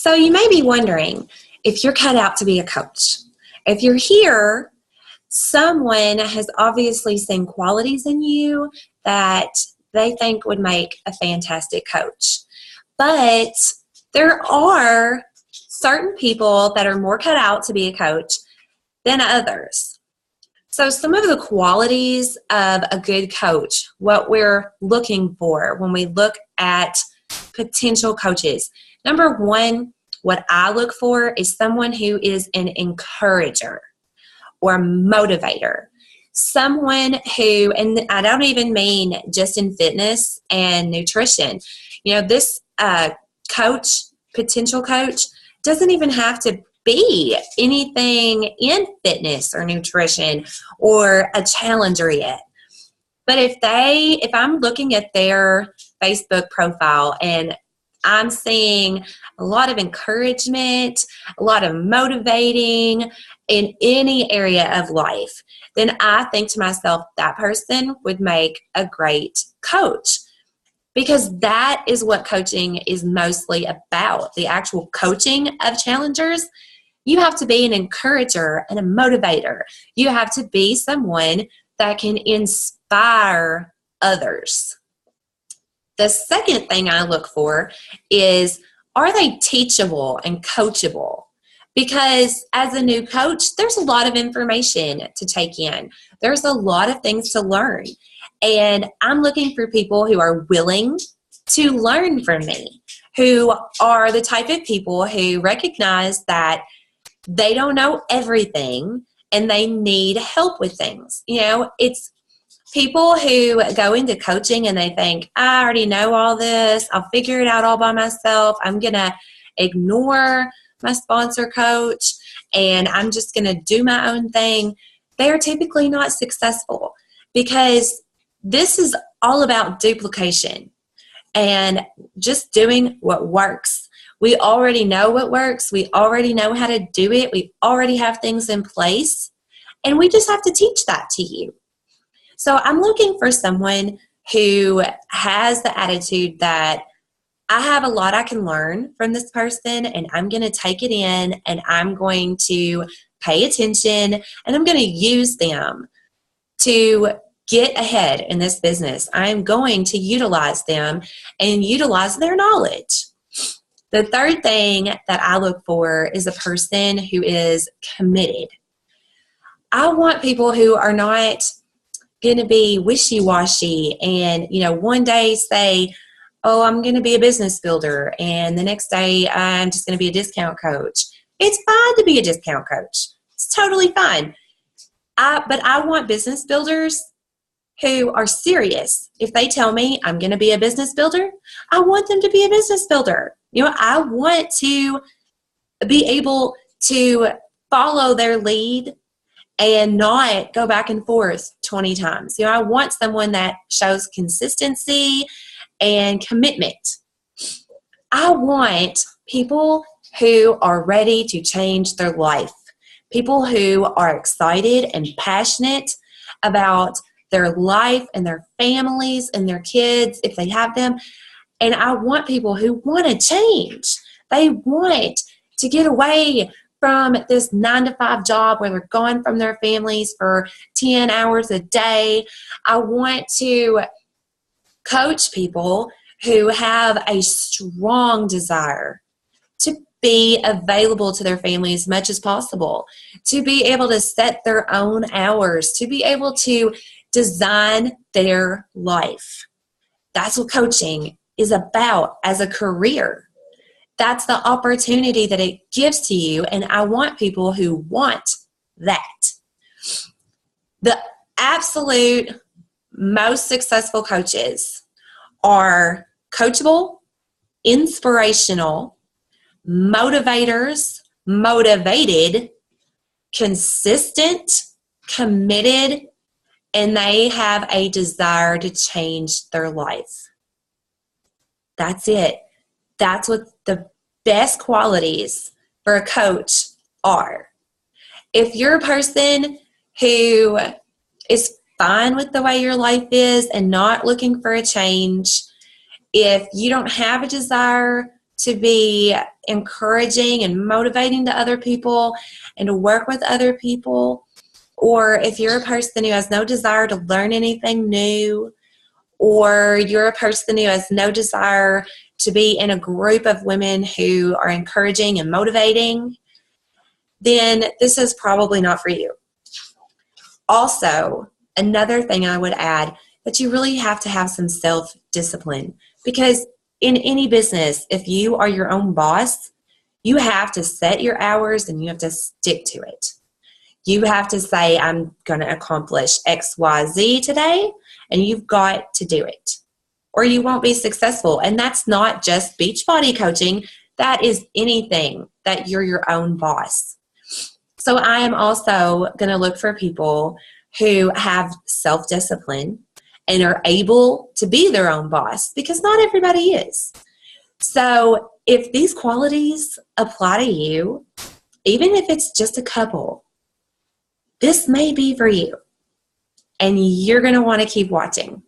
So you may be wondering if you're cut out to be a coach. If you're here, someone has obviously seen qualities in you that they think would make a fantastic coach. But there are certain people that are more cut out to be a coach than others. So some of the qualities of a good coach, what we're looking for when we look at potential coaches. Number one, what I look for is someone who is an encourager or motivator. Someone who, and I don't even mean just in fitness and nutrition. You know, this coach, potential coach, doesn't even have to be anything in fitness or nutrition or a challenger yet. But if I'm looking at their Facebook profile and I'm seeing a lot of encouragement, a lot of motivating in any area of life, then I think to myself, that person would make a great coach. Because that is what coaching is mostly about. The actual coaching of challengers, you have to be an encourager and a motivator. You have to be someone that can inspire others. The second thing I look for is, are they teachable and coachable? Because as a new coach, there's a lot of information to take in. There's a lot of things to learn. And I'm looking for people who are willing to learn from me, who are the type of people who recognize that they don't know everything and they need help with things. You know, it's people who go into coaching and they think, I already know all this. I'll figure it out all by myself. I'm going to ignore my sponsor coach and I'm just going to do my own thing. They are typically not successful because this is all about duplication and just doing what works. We already know what works. We already know how to do it. We already have things in place, and we just have to teach that to you. So I'm looking for someone who has the attitude that I have a lot I can learn from this person, and I'm going to take it in, and I'm going to pay attention, and I'm going to use them to get ahead in this business. I'm going to utilize them and utilize their knowledge. The third thing that I look for is a person who is committed. I want people who are not going to be wishy-washy and, you know, one day say, oh, I'm going to be a business builder, and the next day I'm just going to be a discount coach. It's fine to be a discount coach. It's totally fine. But I want business builders who are serious. If they tell me I'm going to be a business builder, I want them to be a business builder. You know, I want to be able to follow their lead and not go back and forth 20 times. You know, I want someone that shows consistency and commitment. I want people who are ready to change their life, people who are excited and passionate about their life and their families and their kids, if they have them. And I want people who want to change. They want to get away from this 9-to-5 job where they're gone from their families for 10 hours a day. I want to coach people who have a strong desire to be available to their family as much as possible, to be able to set their own hours, to be able to design their life. That's what coaching is about as a career. That's the opportunity that it gives to you, and I want people who want that. The absolute most successful coaches are coachable, inspirational, motivators, motivated, consistent, committed, and they have a desire to change their life. That's it. That's what the best qualities for a coach are. If you're a person who is fine with the way your life is and not looking for a change, if you don't have a desire to be encouraging and motivating to other people and to work with other people, or if you're a person who has no desire to learn anything new, or you're a person who has no desire to be in a group of women who are encouraging and motivating, then this is probably not for you. Also, another thing I would add, that you really have to have some self-discipline, because in any business, if you are your own boss, you have to set your hours and you have to stick to it. You have to say, I'm going to accomplish X, Y, Z today, and you've got to do it, or you won't be successful. And that's not just Beachbody coaching. That is anything that you're your own boss. So I am also going to look for people who have self-discipline and are able to be their own boss, because not everybody is. So if these qualities apply to you, even if it's just a couple, this may be for you. And you're going to want to keep watching.